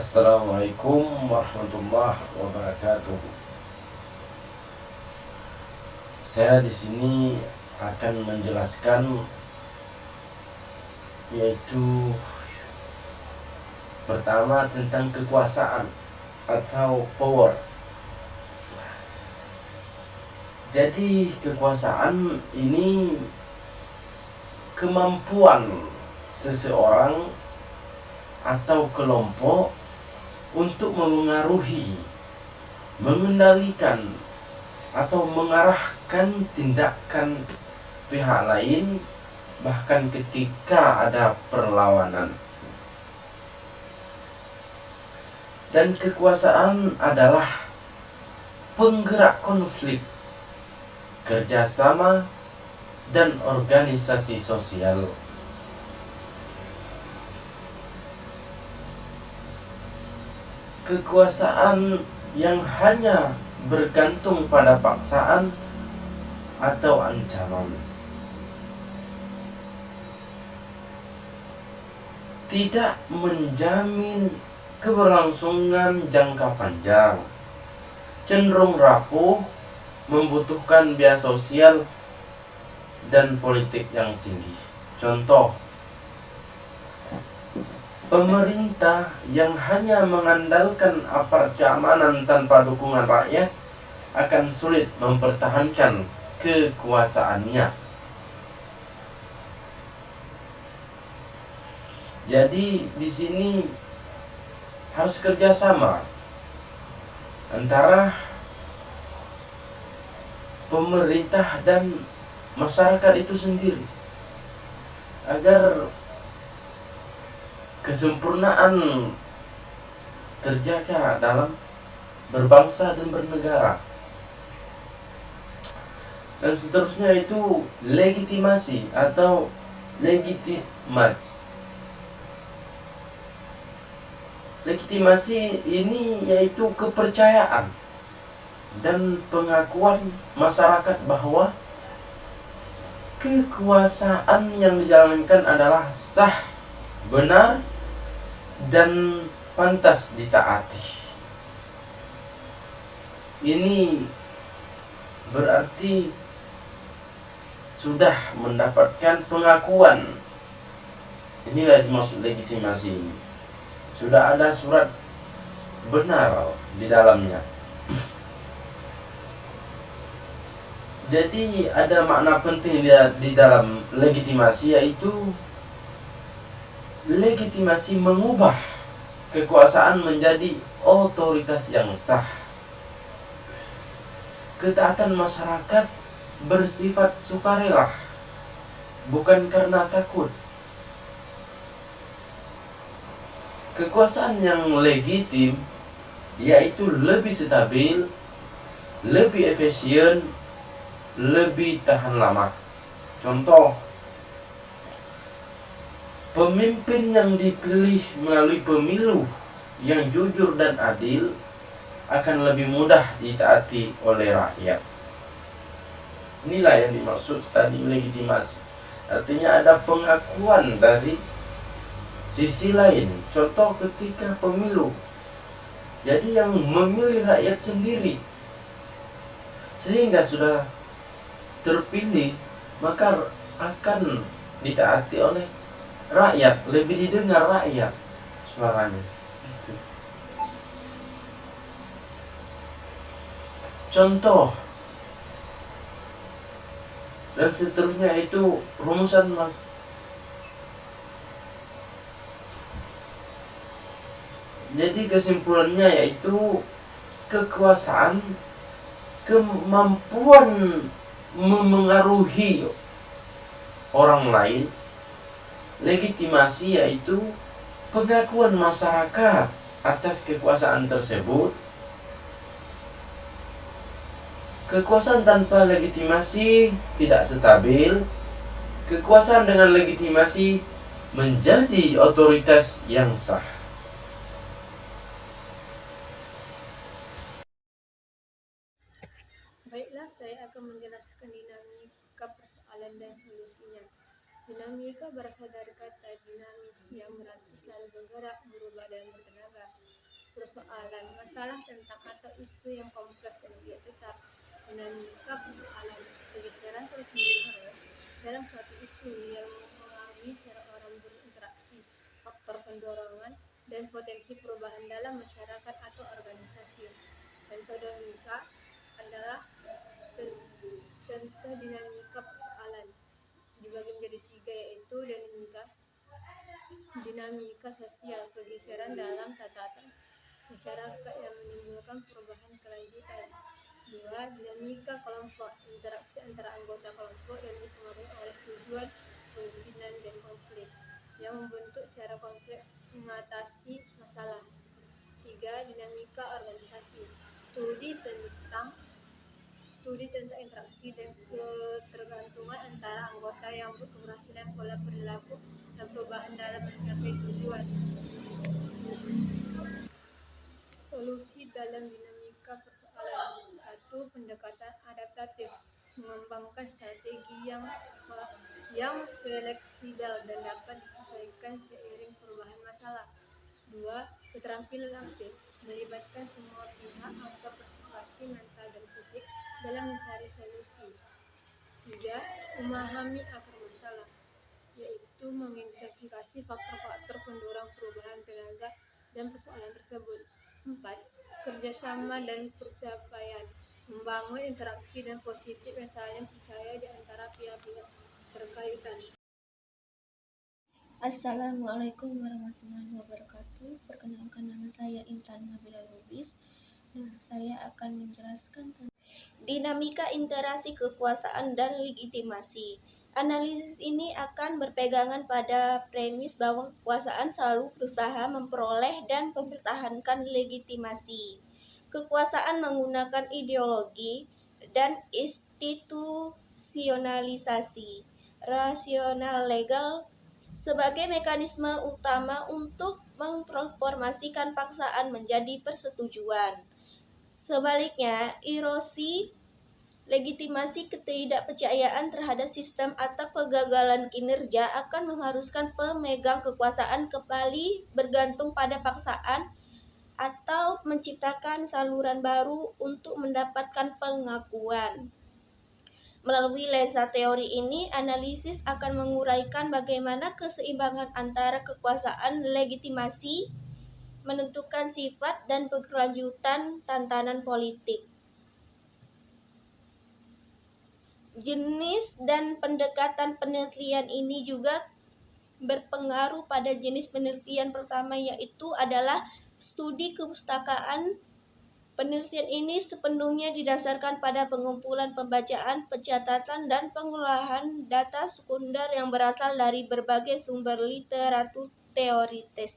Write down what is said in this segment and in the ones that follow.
Assalamualaikum warahmatullahi wabarakatuh. Saya di sini akan menjelaskan yaitu pertama tentang kekuasaan atau power. Jadi kekuasaan ini kemampuan seseorang atau kelompok untuk memengaruhi, mengendalikan atau mengarahkan tindakan pihak lain bahkan ketika ada perlawanan. Dan kekuasaan adalah penggerak konflik, kerjasama, dan organisasi sosial. Kekuasaan yang hanya bergantung pada paksaan atau ancaman tidak menjamin keberlangsungan jangka panjang, cenderung rapuh, membutuhkan biaya sosial dan politik yang tinggi. Contoh, pemerintah yang hanya mengandalkan aparat keamanan tanpa dukungan rakyat akan sulit mempertahankan kekuasaannya. Jadi di sini harus kerjasama antara pemerintah dan masyarakat itu sendiri agar kesempurnaan terjaga dalam berbangsa dan bernegara. Dan seterusnya itu legitimasi atau legitimasi. Legitimasi ini yaitu kepercayaan dan pengakuan masyarakat bahwa kekuasaan yang dijalankan adalah sah, benar, dan pantas ditaati. Ini berarti sudah mendapatkan pengakuan. Inilah dimaksud legitimasi ini. Sudah ada surat benar di dalamnya. Jadi ada makna penting di dalam legitimasi, yaitu legitimasi mengubah kekuasaan menjadi otoritas yang sah. Ketaatan masyarakat bersifat sukarela, bukan karena takut. Kekuasaan yang legitim yaitu lebih stabil, lebih efisien, lebih tahan lama. Contoh, pemimpin yang dipilih melalui pemilu yang jujur dan adil akan lebih mudah ditaati oleh rakyat. Inilah yang dimaksud tadi legitimasi. Artinya ada pengakuan dari sisi lain. Contoh ketika pemilu, jadi yang memilih rakyat sendiri, sehingga sudah terpilih maka akan ditaati oleh rakyat, lebih didengar rakyat suaranya. Contoh dan seterusnya itu rumusan mas. Jadi kesimpulannya yaitu kekuasaan, kemampuan memengaruhi orang lain. Legitimasi yaitu pengakuan masyarakat atas kekuasaan tersebut. Kekuasaan tanpa legitimasi tidak stabil. Kekuasaan dengan legitimasi menjadi otoritas yang sah. Baiklah, saya akan menjelaskan dinamika persoalan dan solusinya. Dinamika berasal dari kata dinamis yang berarti selalu bergerak, berubah, dan bertenaga. Persoalan, masalah tentang atau isu yang kompleks dan tidak tetap. Dinamika persoalan, pergeseran terus-menerus dalam suatu isu yang mempengaruhi cara orang berinteraksi, faktor pendorongan, dan potensi perubahan dalam masyarakat atau organisasi. Contoh dinamika adalah contoh dinamika persoalan dibagi menjadi 3, yaitu dinamika sosial, pergeseran dalam tatanan masyarakat yang menimbulkan perubahan kelanjutan. 2. Dinamika kelompok, interaksi antara anggota kelompok yang dipengaruhi oleh tujuan, kepemimpinan, dan konflik yang membentuk cara konflik mengatasi masalah. 3. Dinamika organisasi, studi tentang interaksi dan ketergantungan antara anggota yang berkeberhasilan, pola perilaku, dan perubahan dalam mencapai tujuan. Solusi dalam dinamika persoalan. 1. Pendekatan adaptatif, mengembangkan strategi yang fleksibel dan dapat disesuaikan seiring perubahan masalah. 2. Keterampilan aktif, melibatkan semua pihak atau persuasi mental dan fisik dalam mencari solusi. 3. Memahami akar masalah, yaitu mengidentifikasi faktor-faktor pendorong perubahan tenaga dan persoalan tersebut. 4. Kerjasama dan pencapaian, membangun interaksi dan positif yang saling percaya di antara pihak-pihak berkaitan. Assalamualaikum warahmatullahi wabarakatuh. Perkenalkan, nama saya Intan Nabila Lubis. Saya akan menjelaskan tentang dinamika interaksi kekuasaan dan legitimasi. Analisis ini akan berpegangan pada premis bahwa kekuasaan selalu berusaha memperoleh dan mempertahankan legitimasi. Kekuasaan menggunakan ideologi dan institusionalisasi rasional legal sebagai mekanisme utama untuk mentransformasikan paksaan menjadi persetujuan. Sebaliknya, erosi legitimasi ketidakpercayaan terhadap sistem atau kegagalan kinerja akan mengharuskan pemegang kekuasaan kembali bergantung pada paksaan atau menciptakan saluran baru untuk mendapatkan pengakuan. Melalui lensa teori ini, analisis akan menguraikan bagaimana keseimbangan antara kekuasaan legitimasi menentukan sifat dan berkelanjutan tantangan politik. Jenis dan pendekatan penelitian ini juga berpengaruh pada jenis penelitian pertama, yaitu adalah studi kepustakaan. Penelitian ini sepenuhnya didasarkan pada pengumpulan, pembacaan, pencatatan, dan pengolahan data sekunder yang berasal dari berbagai sumber literatur teoritis.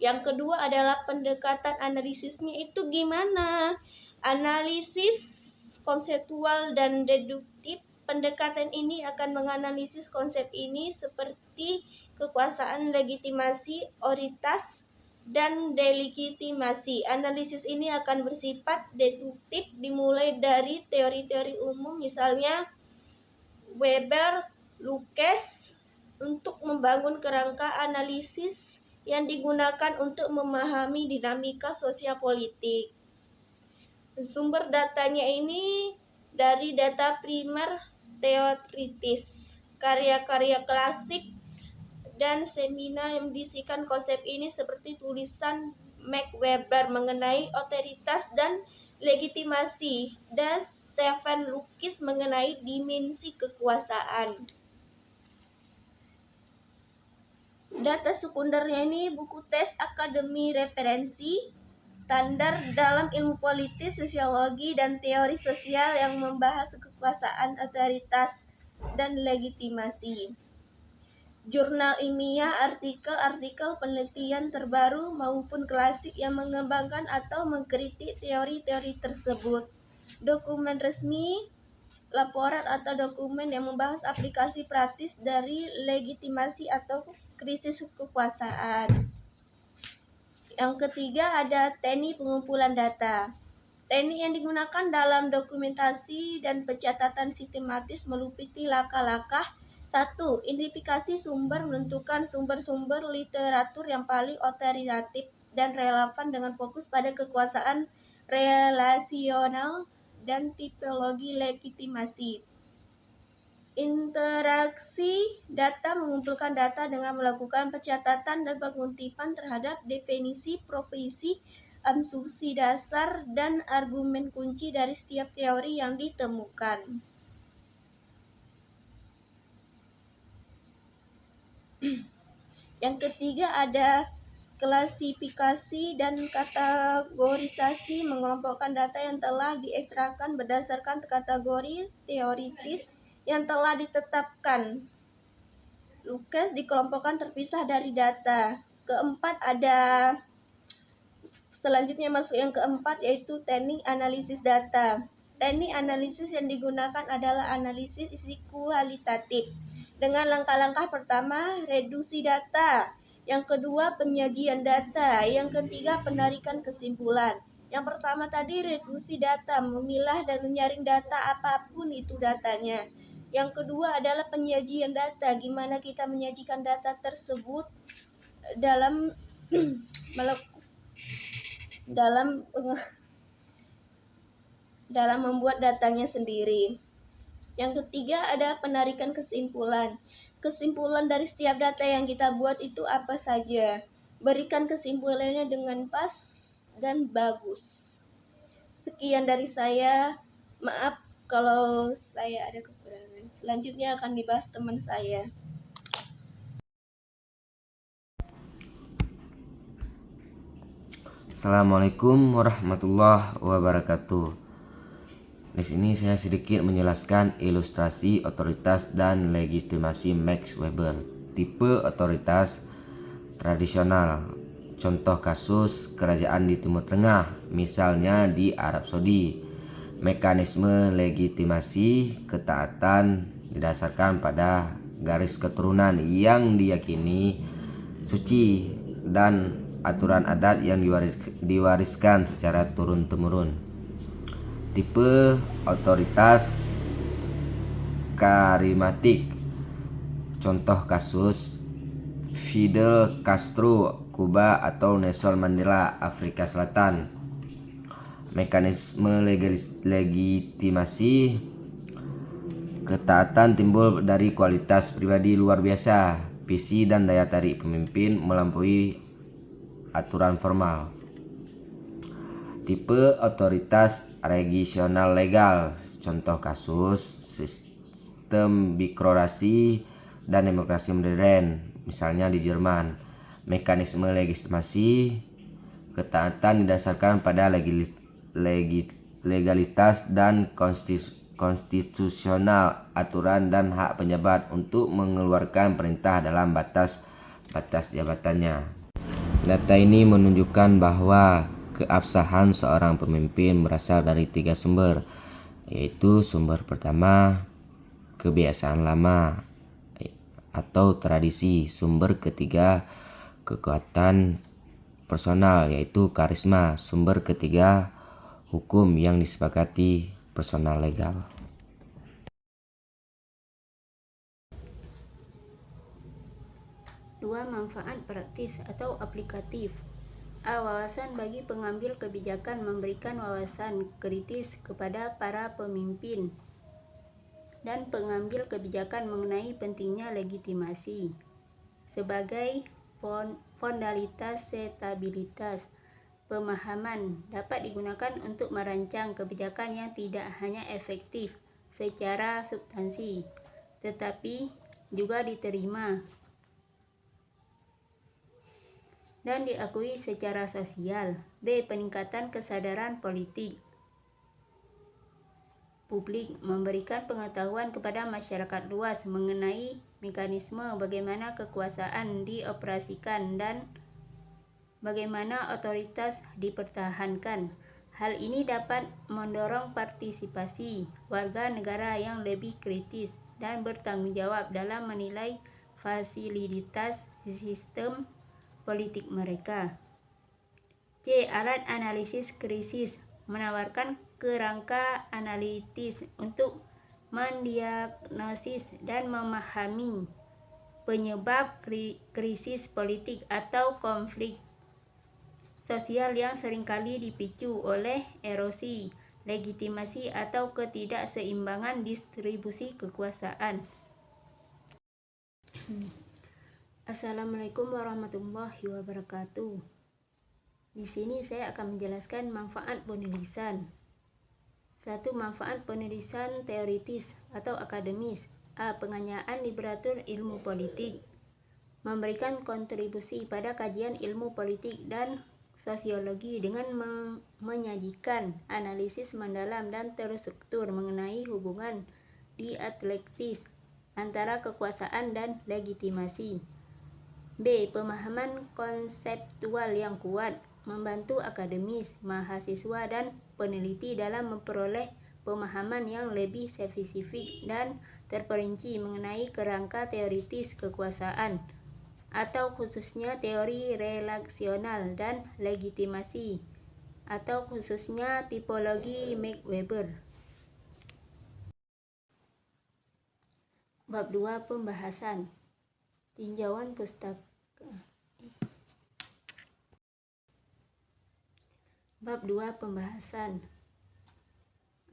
Yang kedua adalah pendekatan analisisnya itu gimana? Analisis konseptual dan deduktif. Pendekatan ini akan menganalisis konsep ini seperti kekuasaan, legitimasi, otoritas, dan delegitimasi. Analisis ini akan bersifat deduktif, dimulai dari teori-teori umum, misalnya Weber, Lucas, untuk membangun kerangka analisis yang digunakan untuk memahami dinamika sosial politik. Sumber datanya ini dari data primer teoritis, karya-karya klasik, dan seminar yang mendiskusikan konsep ini seperti tulisan Max Weber mengenai otoritas dan legitimasi dan Stephen Lucas mengenai dimensi kekuasaan. Data sekundernya ini buku tes akademi referensi standar dalam ilmu politik, sosiologi, dan teori sosial yang membahas kekuasaan, otoritas, dan legitimasi. Jurnal ilmiah, artikel-artikel penelitian terbaru maupun klasik yang mengembangkan atau mengkritik teori-teori tersebut. Dokumen resmi, laporan atau dokumen yang membahas aplikasi praktis dari legitimasi atau krisis kekuasaan. Yang ketiga ada teknik pengumpulan data. Teknik yang digunakan dalam dokumentasi dan pencatatan sistematis meliputi langkah-langkah 1. Identifikasi sumber, menentukan sumber-sumber literatur yang paling otoritatif dan relevan dengan fokus pada kekuasaan relasional dan tipologi legitimasi. Interaksi data, mengumpulkan data dengan melakukan pencatatan dan pengutipan terhadap definisi, profesi, asumsi dasar, dan argumen kunci dari setiap teori yang ditemukan. Yang ketiga ada klasifikasi dan kategorisasi, mengelompokkan data yang telah diekstrakan berdasarkan kategori teoritis yang telah ditetapkan. Lukas dikelompokkan terpisah dari data. Keempat ada selanjutnya masuk yang keempat, yaitu teknik analisis data. Teknik analisis yang digunakan adalah analisis kualitatif. Dengan langkah-langkah pertama, reduksi data. Yang kedua, penyajian data. Yang ketiga, penarikan kesimpulan. Yang pertama tadi reduksi data, memilah dan menyaring data apapun itu datanya. Yang kedua adalah penyajian data, gimana kita menyajikan data tersebut dalam membuat datanya sendiri. Yang ketiga ada penarikan kesimpulan. Kesimpulan dari setiap data yang kita buat itu apa saja. Berikan kesimpulannya dengan pas dan bagus. Sekian dari saya. Maaf kalau saya ada kekurangan. Selanjutnya akan dibahas teman saya. Assalamualaikum warahmatullahi wabarakatuh. Di sini saya sedikit menjelaskan ilustrasi otoritas dan legitimasi Max Weber. Tipe otoritas tradisional. Contoh kasus kerajaan di Timur Tengah, misalnya di Arab Saudi. Mekanisme legitimasi ketaatan didasarkan pada garis keturunan yang diyakini suci dan aturan adat yang diwariskan secara turun-temurun. Tipe otoritas karismatik. Contoh kasus Fidel Castro Kuba atau Nelson Mandela Afrika Selatan. Mekanisme legitimasi ketaatan timbul dari kualitas pribadi luar biasa, visi dan daya tarik pemimpin melampaui aturan formal. Tipe otoritas regional legal. Contoh kasus sistem birokrasi dan demokrasi modern, misalnya di Jerman. Mekanisme legitimasi ketaatan didasarkan pada legalitas dan konstitusional, aturan dan hak pejabat untuk mengeluarkan perintah dalam batas jabatannya. Data ini menunjukkan bahwa keabsahan seorang pemimpin berasal dari 3 sumber, yaitu sumber pertama, kebiasaan lama atau tradisi. Sumber ketiga, kekuatan personal, yaitu karisma. Sumber ketiga, hukum yang disepakati personal legal. Dua, manfaat praktis atau aplikatif. A. Wawasan bagi pengambil kebijakan, memberikan wawasan kritis kepada para pemimpin dan pengambil kebijakan mengenai pentingnya legitimasi sebagai fondalitas stabilitas. Pemahaman dapat digunakan untuk merancang kebijakan yang tidak hanya efektif secara substansi, tetapi juga diterima dan diakui secara sosial. B. Peningkatan kesadaran publik, memberikan pengetahuan kepada masyarakat luas mengenai mekanisme bagaimana kekuasaan dioperasikan dan bagaimana otoritas dipertahankan. Hal ini dapat mendorong partisipasi warga negara yang lebih kritis dan bertanggung jawab dalam menilai fasilitas sistem politik mereka. C. Alat analisis krisis, menawarkan kerangka analitis untuk mendiagnosis dan memahami penyebab krisis politik atau konflik sosial yang seringkali dipicu oleh erosi legitimasi atau ketidakseimbangan distribusi kekuasaan. Assalamualaikum warahmatullahi wabarakatuh. Di sini saya akan menjelaskan manfaat penulisan. 1. Manfaat penulisan teoritis atau akademis. A. Penganyaan literatur ilmu politik. Memberikan kontribusi pada kajian ilmu politik dan sosiologi dengan menyajikan analisis mendalam dan terstruktur mengenai hubungan dialektis antara kekuasaan dan legitimasi. B. Pemahaman konseptual yang kuat, membantu akademis, mahasiswa, dan peneliti dalam memperoleh pemahaman yang lebih spesifik dan terperinci mengenai kerangka teoritis kekuasaan, atau khususnya teori relasional dan legitimasi, atau khususnya tipologi Max Weber. Bab 2. Pembahasan. Tinjauan pustaka. Bab 2. Pembahasan.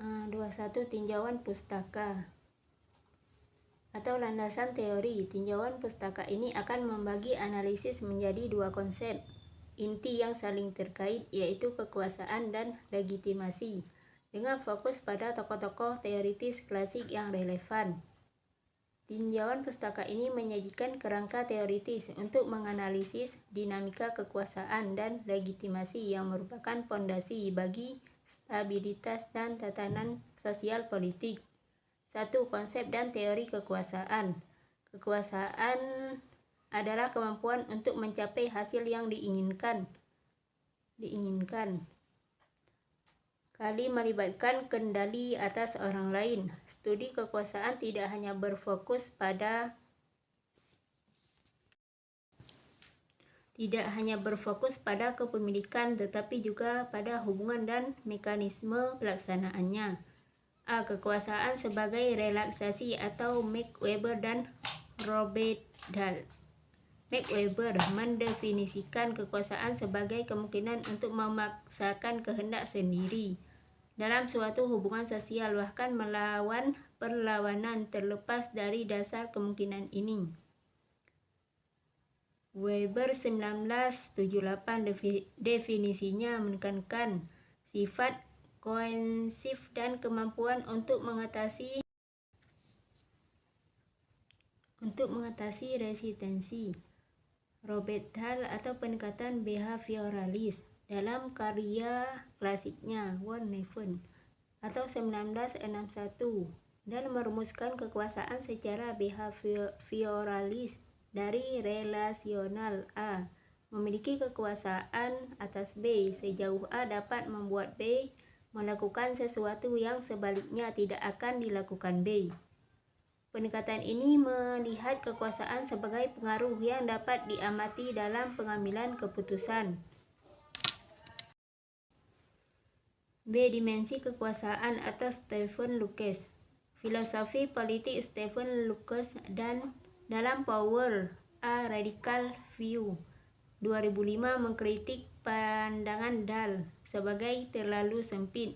21. Tinjauan pustaka atau landasan teori. Tinjauan pustaka ini akan membagi analisis menjadi 2 konsep inti yang saling terkait, yaitu kekuasaan dan legitimasi, dengan fokus pada tokoh-tokoh teoritis klasik yang relevan. Tinjauan pustaka ini menyajikan kerangka teoritis untuk menganalisis dinamika kekuasaan dan legitimasi yang merupakan pondasi bagi stabilitas dan tatanan sosial politik. 1. Konsep dan teori kekuasaan. Kekuasaan adalah kemampuan untuk mencapai hasil yang diinginkan. Kali melibatkan kendali atas orang lain. Studi kekuasaan tidak hanya berfokus pada kepemilikan, tetapi juga pada hubungan dan mekanisme pelaksanaannya. A. Kekuasaan sebagai relaksasi atau Max Weber dan Robert Dahl. Max Weber mendefinisikan kekuasaan sebagai kemungkinan untuk memaksakan kehendak sendiri dalam suatu hubungan sosial, bahkan melawan perlawanan terlepas dari dasar kemungkinan ini. Weber 1978 definisinya menekankan sifat koensif dan kemampuan untuk mengatasi resistensi. Robert Dahl atau pendekatan behavioralis dalam karya klasiknya One Neven atau 1961 dan merumuskan kekuasaan secara behavioralis dari relasional. A. Memiliki kekuasaan atas B sejauh A dapat membuat B melakukan sesuatu yang sebaliknya tidak akan dilakukan B. Pendekatan ini melihat kekuasaan sebagai pengaruh yang dapat diamati dalam pengambilan keputusan. B. Dimensi kekuasaan atau Stephen Lucas. Filosofi politik Stephen Lucas dan dalam Power, A Radical View 2005 mengkritik pandangan Dahl sebagai terlalu sempit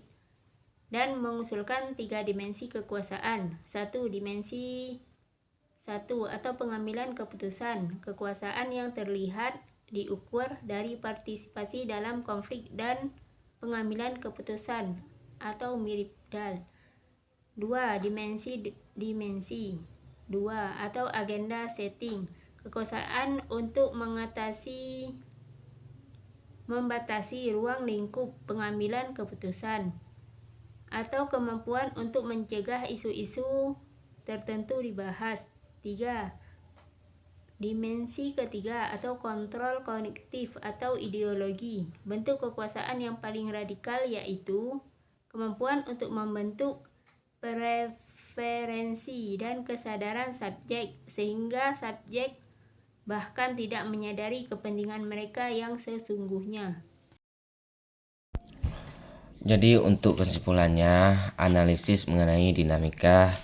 dan mengusulkan 3 dimensi kekuasaan. 1. Dimensi 1 atau pengambilan keputusan. Kekuasaan yang terlihat diukur dari partisipasi dalam konflik dan pengambilan keputusan atau mirip Dahl. 2. Dimensi 2 atau agenda setting. Kekuasaan untuk membatasi ruang lingkup pengambilan keputusan atau kemampuan untuk mencegah isu-isu tertentu dibahas. 3. Dimensi ketiga atau kontrol kognitif atau ideologi. Bentuk kekuasaan yang paling radikal yaitu kemampuan untuk membentuk preferensi dan kesadaran subjek sehingga subjek bahkan tidak menyadari kepentingan mereka yang sesungguhnya. Jadi untuk kesimpulannya, analisis mengenai dinamika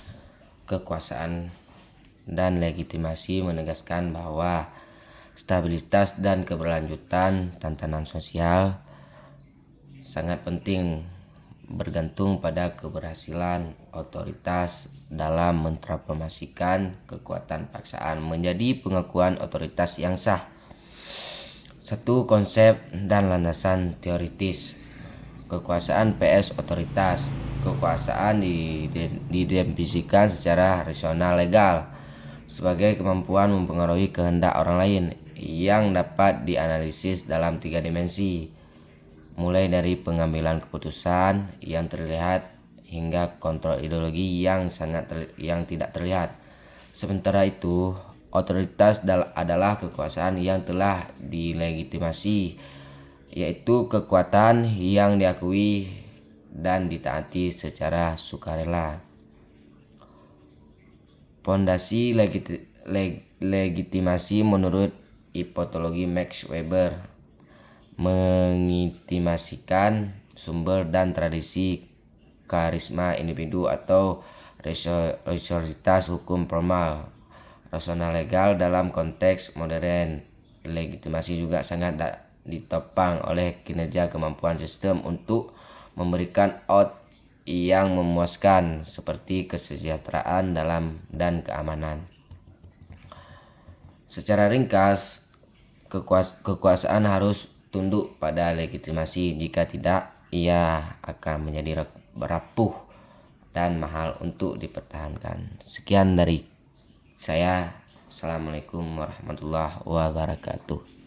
kekuasaan dan legitimasi menegaskan bahwa stabilitas dan keberlanjutan tatanan sosial sangat penting bergantung pada keberhasilan otoritas dalam mentransformasikan kekuatan paksaan menjadi pengakuan otoritas yang sah. Satu konsep dan landasan teoritis. Kekuasaan PS otoritas. Kekuasaan didefinisikan secara rasional legal sebagai kemampuan mempengaruhi kehendak orang lain yang dapat dianalisis dalam 3 dimensi, mulai dari pengambilan keputusan yang terlihat hingga kontrol ideologi yang tidak terlihat. Sementara itu, otoritas adalah kekuasaan yang telah dilegitimasi, yaitu kekuatan yang diakui dan ditaati secara sukarela. Fondasi legitimasi menurut hipotologi Max Weber mengitimasikan sumber dan tradisi karisma individu atau rasionalitas hukum formal rasional legal dalam konteks modern. Legitimasi juga sangat ditopang oleh kinerja kemampuan sistem untuk memberikan out yang memuaskan seperti kesejahteraan dan keamanan. Secara ringkas, kekuasaan harus tunduk pada legitimasi. Jika tidak, ia akan menjadi rapuh dan mahal untuk dipertahankan. Sekian dari saya. Assalamualaikum warahmatullahi wabarakatuh.